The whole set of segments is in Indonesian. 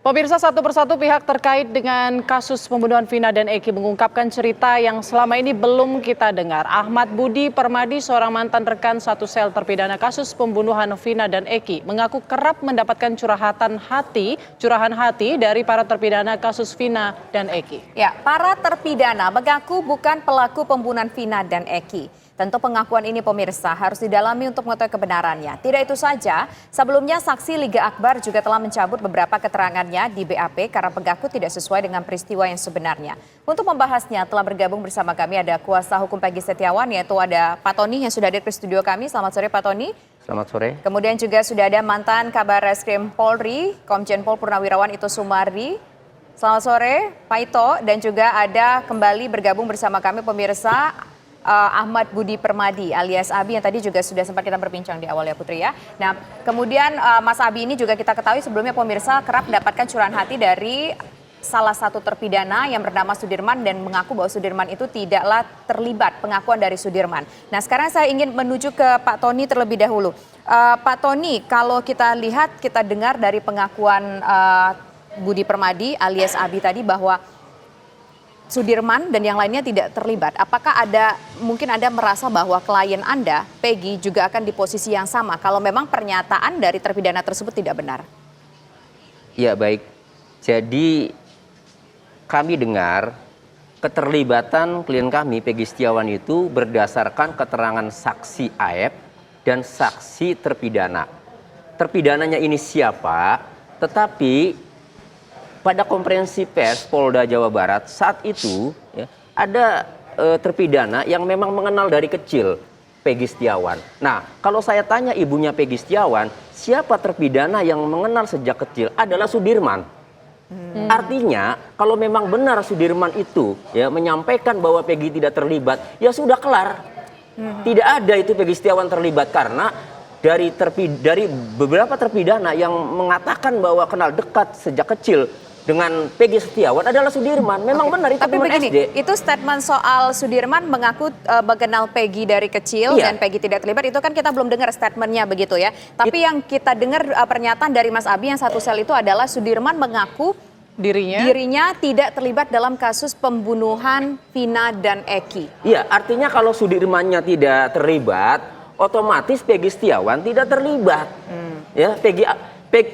Pemirsa, satu persatu pihak terkait dengan kasus pembunuhan Vina dan Eki mengungkapkan cerita yang selama ini belum kita dengar. Ahmad Budi Permadi, seorang mantan rekan satu sel terpidana kasus pembunuhan Vina dan Eki, mengaku kerap mendapatkan curahan hati dari para terpidana kasus Vina dan Eki. Ya, para terpidana mengaku bukan pelaku pembunuhan Vina dan Eki. Tentu pengakuan ini pemirsa harus didalami untuk mengetahui kebenarannya. Tidak itu saja, sebelumnya saksi Liga Akbar juga telah mencabut beberapa keterangannya di BAP karena mengaku tidak sesuai dengan peristiwa yang sebenarnya. Untuk membahasnya telah bergabung bersama kami ada kuasa hukum Peggy Setiawan, yaitu ada Pak Tony yang sudah hadir di studio kami. Selamat sore Pak Tony. Selamat sore. Kemudian juga sudah ada mantan Kabar Reskrim Polri, Komjen Pol Purnawirawan Ito Sumardi. Selamat sore Pak Ito, dan juga ada kembali bergabung bersama kami pemirsa Ahmad Budi Permadi alias Abi yang tadi juga sudah sempat kita berbincang di awal ya Putri ya. Nah kemudian Mas Abi ini juga kita ketahui sebelumnya pemirsa kerap mendapatkan curahan hati dari salah satu terpidana yang bernama Sudirman dan mengaku bahwa Sudirman itu tidaklah terlibat, pengakuan dari Sudirman. Nah sekarang saya ingin menuju ke Pak Tony terlebih dahulu. Pak Tony, kalau kita lihat, kita dengar dari pengakuan Budi Permadi alias Abi tadi bahwa Sudirman dan yang lainnya tidak terlibat. Apakah mungkin Anda merasa bahwa klien Anda, Peggy, juga akan di posisi yang sama kalau memang pernyataan dari terpidana tersebut tidak benar? Ya baik, jadi kami dengar keterlibatan klien kami, Peggy Setiawan itu berdasarkan keterangan saksi AF dan saksi terpidana. Terpidananya ini siapa, tetapi pada konferensi pers Polda Jawa Barat saat itu ya, ada terpidana yang memang mengenal dari kecil Peggy Setiawan. Nah, kalau saya tanya ibunya Peggy Setiawan, siapa terpidana yang mengenal sejak kecil adalah Sudirman. Artinya, kalau memang benar Sudirman itu ya menyampaikan bahwa Peggy tidak terlibat, ya sudah kelar. Tidak ada itu Peggy Setiawan terlibat karena dari beberapa terpidana yang mengatakan bahwa kenal dekat sejak kecil dengan Peggy Setiawan adalah Sudirman. Memang benar itu. Tapi begini, SD. Itu statement soal Sudirman mengaku mengenal Peggy dari kecil dan Peggy tidak terlibat, itu kan kita belum dengar statementnya begitu ya. Tapi yang kita dengar pernyataan dari Mas Abi yang satu sel itu adalah Sudirman mengaku dirinya tidak terlibat dalam kasus pembunuhan Vina dan Eki. Iya, artinya kalau Sudirmannya tidak terlibat, otomatis Peggy Setiawan tidak terlibat. Ya,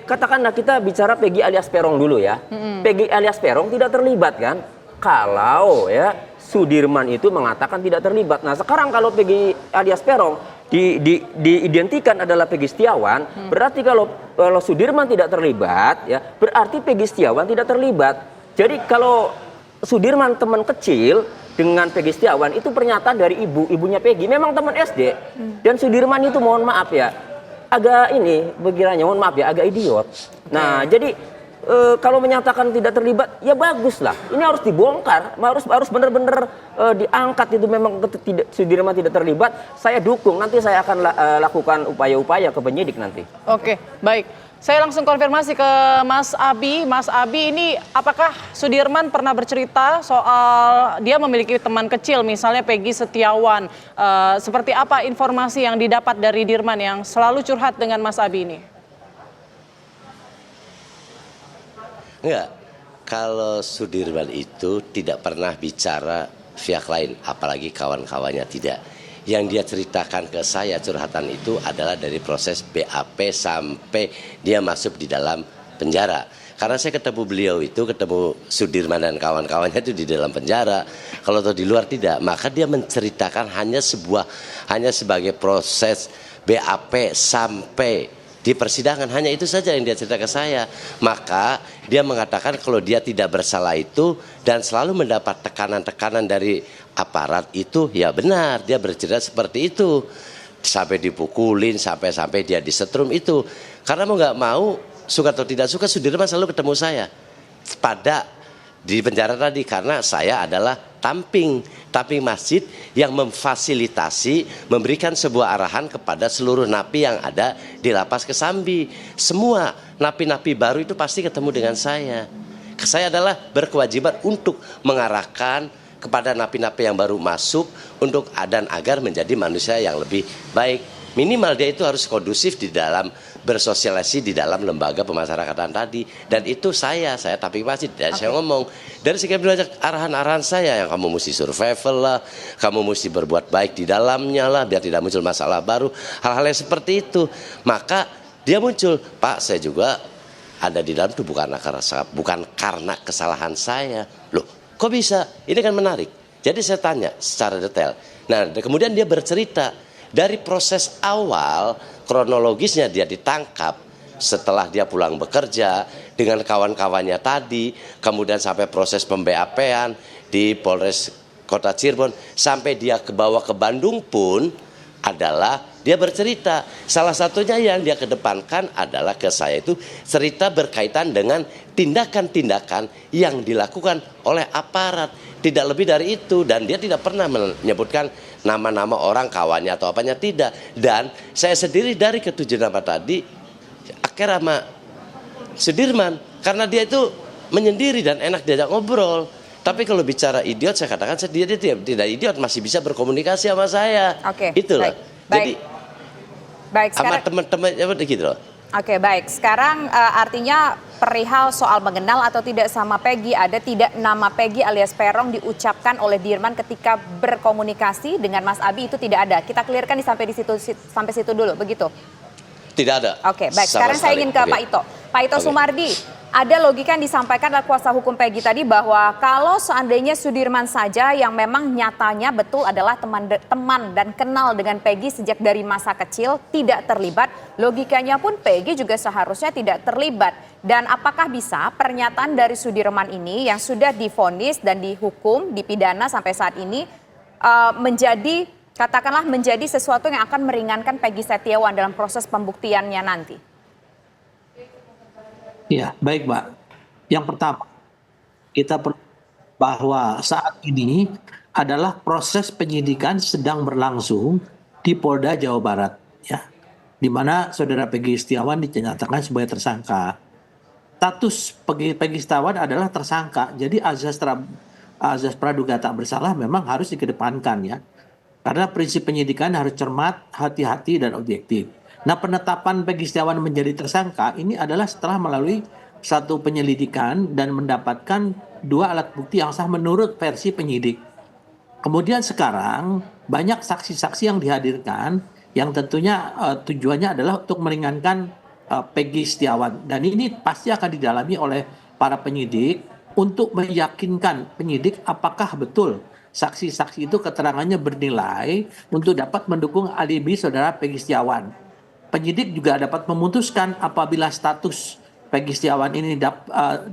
katakanlah kita bicara Peggy alias Peron dulu ya. Peggy alias Peron tidak terlibat kan? Kalau ya Sudirman itu mengatakan tidak terlibat. Nah sekarang kalau Peggy alias Peron diidentikan adalah Peggy Setiawan, berarti kalau Sudirman tidak terlibat, ya berarti Peggy Setiawan tidak terlibat. Jadi kalau Sudirman teman kecil dengan Peggy Setiawan itu pernyataan dari ibunya Peggy, memang teman SD. Dan Sudirman itu mohon maaf ya, agak mohon maaf ya, agak idiot. Nah, jadi kalau menyatakan tidak terlibat, ya bagus lah. Ini harus dibongkar, harus benar-benar diangkat itu memang Sudirman tidak terlibat. Saya dukung, nanti saya akan lakukan upaya-upaya ke penyidik nanti. Oke, baik. Saya langsung konfirmasi ke Mas Abi. Mas Abi, ini apakah Sudirman pernah bercerita soal dia memiliki teman kecil, misalnya Peggy Setiawan? Seperti apa informasi yang didapat dari Dirman yang selalu curhat dengan Mas Abi ini? Enggak, kalau Sudirman itu tidak pernah bicara pihak lain, apalagi kawan-kawannya tidak. Yang dia ceritakan ke saya curhatan itu adalah dari proses BAP sampai dia masuk di dalam penjara. Karena saya ketemu beliau itu, ketemu Sudirman dan kawan-kawannya itu di dalam penjara. Kalau di luar tidak, maka dia menceritakan hanya sebagai proses BAP sampai di persidangan, hanya itu saja yang dia cerita ke saya. Maka dia mengatakan kalau dia tidak bersalah itu dan selalu mendapat tekanan-tekanan dari aparat itu, ya benar dia bercerita seperti itu. Sampai dipukulin, sampai dia disetrum itu. Karena mau nggak mau, suka atau tidak suka, Sudirman selalu ketemu saya di penjara tadi, karena saya adalah tamping masjid yang memfasilitasi, memberikan sebuah arahan kepada seluruh napi yang ada di lapas Kesambi. Semua napi-napi baru itu pasti ketemu dengan saya. Saya adalah berkewajiban untuk mengarahkan kepada napi-napi yang baru masuk untuk agar menjadi manusia yang lebih baik. Minimal dia itu harus kondusif di dalam bersosialisasi di dalam lembaga pemasyarakatan tadi. Dan itu saya tapi masih saya ngomong dari sekian banyak arahan-arahan saya yang kamu mesti survival lah, kamu mesti berbuat baik di dalamnya lah biar tidak muncul masalah baru, hal-hal yang seperti itu. Maka dia muncul, Pak saya juga ada di dalam itu bukan karena kesalahan saya. Loh kok bisa? Ini kan menarik. Jadi saya tanya secara detail. Nah kemudian dia bercerita dari proses awal kronologisnya dia ditangkap setelah dia pulang bekerja dengan kawan-kawannya tadi, kemudian sampai proses pem-BAP-an di Polres Kota Cirebon, sampai dia bawa ke Bandung pun adalah dia bercerita. Salah satunya yang dia kedepankan adalah ke saya itu cerita berkaitan dengan tindakan-tindakan yang dilakukan oleh aparat. Tidak lebih dari itu, dan dia tidak pernah menyebutkan nama-nama orang kawannya atau apanya, tidak. Dan saya sendiri dari ketujuh nama tadi akhirnya sama Sudirman karena dia itu menyendiri dan enak diajak ngobrol. Tapi kalau bicara idiot saya katakan dia tidak idiot, masih bisa berkomunikasi sama saya. Oke. Itulah. Jadi baik, sama sekarang teman-teman gitu loh. Oke, baik. Sekarang artinya perihal soal mengenal atau tidak sama Peggy, ada tidak nama Peggy alias Peron diucapkan oleh Dirman ketika berkomunikasi dengan Mas Abi itu tidak ada. Kita clearkan sampai situ dulu, begitu? Tidak ada. Oke, baik. Sekarang saya ingin ke Pak Ito. Pak Ito Sumardi, ada logika yang disampaikan oleh kuasa hukum Peggy tadi bahwa kalau seandainya Sudirman saja yang memang nyatanya betul adalah teman dan kenal dengan Peggy sejak dari masa kecil tidak terlibat, logikanya pun Peggy juga seharusnya tidak terlibat. Dan apakah bisa pernyataan dari Sudirman ini yang sudah divonis dan dihukum, dipidana sampai saat ini katakanlah menjadi sesuatu yang akan meringankan Peggy Setiawan dalam proses pembuktiannya nanti? Ya, baik Mbak. Yang pertama, kita perlu bahwa saat ini adalah proses penyidikan sedang berlangsung di Polda Jawa Barat, ya, di mana saudara Peggy Setiawan dinyatakan sebagai tersangka. Status Peggy Setiawan adalah tersangka, jadi azas praduga tak bersalah memang harus dikedepankan, ya, karena prinsip penyidikan harus cermat, hati-hati dan objektif. Nah, penetapan Peggy Setiawan menjadi tersangka ini adalah setelah melalui satu penyelidikan dan mendapatkan 2 alat bukti yang sah menurut versi penyidik. Kemudian sekarang banyak saksi-saksi yang dihadirkan yang tentunya tujuannya adalah untuk meringankan Peggy Setiawan. Dan ini pasti akan didalami oleh para penyidik untuk meyakinkan penyidik apakah betul saksi-saksi itu keterangannya bernilai untuk dapat mendukung alibi saudara Peggy Setiawan. Penyidik juga dapat memutuskan apabila status Peggy Setiawan ini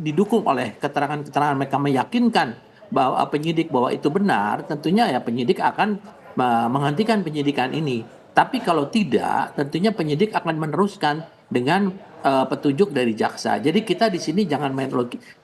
didukung oleh keterangan-keterangan mereka meyakinkan bahwa penyidik bahwa itu benar, tentunya ya penyidik akan menghentikan penyidikan ini. Tapi kalau tidak, tentunya penyidik akan meneruskan dengan petunjuk dari jaksa. Jadi kita di sini jangan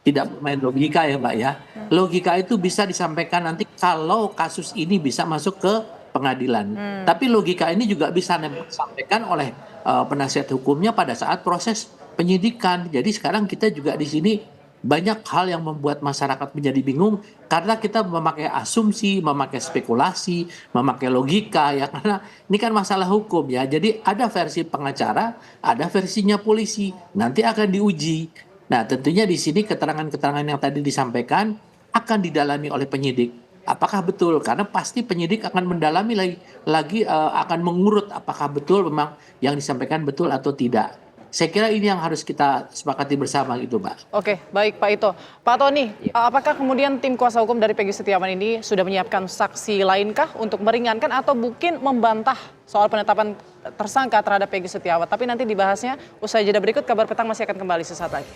tidak main logika ya Mbak ya. Logika itu bisa disampaikan nanti kalau kasus ini bisa masuk ke pengadilan. Tapi logika ini juga bisa disampaikan oleh penasihat hukumnya pada saat proses penyidikan. Jadi sekarang kita juga di sini banyak hal yang membuat masyarakat menjadi bingung karena kita memakai asumsi, memakai spekulasi, memakai logika ya, karena ini kan masalah hukum ya. Jadi ada versi pengacara, ada versinya polisi, nanti akan diuji. Nah, tentunya di sini keterangan-keterangan yang tadi disampaikan akan didalami oleh penyidik. Apakah betul? Karena pasti penyidik akan mendalami lagi akan mengurut apakah betul memang yang disampaikan betul atau tidak. Saya kira ini yang harus kita sepakati bersama gitu, Mbak. Oke, baik Pak Ito. Pak Tony, apakah kemudian tim kuasa hukum dari Peggy Setiawan ini sudah menyiapkan saksi lainkah untuk meringankan atau mungkin membantah soal penetapan tersangka terhadap Peggy Setiawan? Tapi nanti dibahasnya usai jeda berikut. Kabar Petang masih akan kembali sesaat lagi.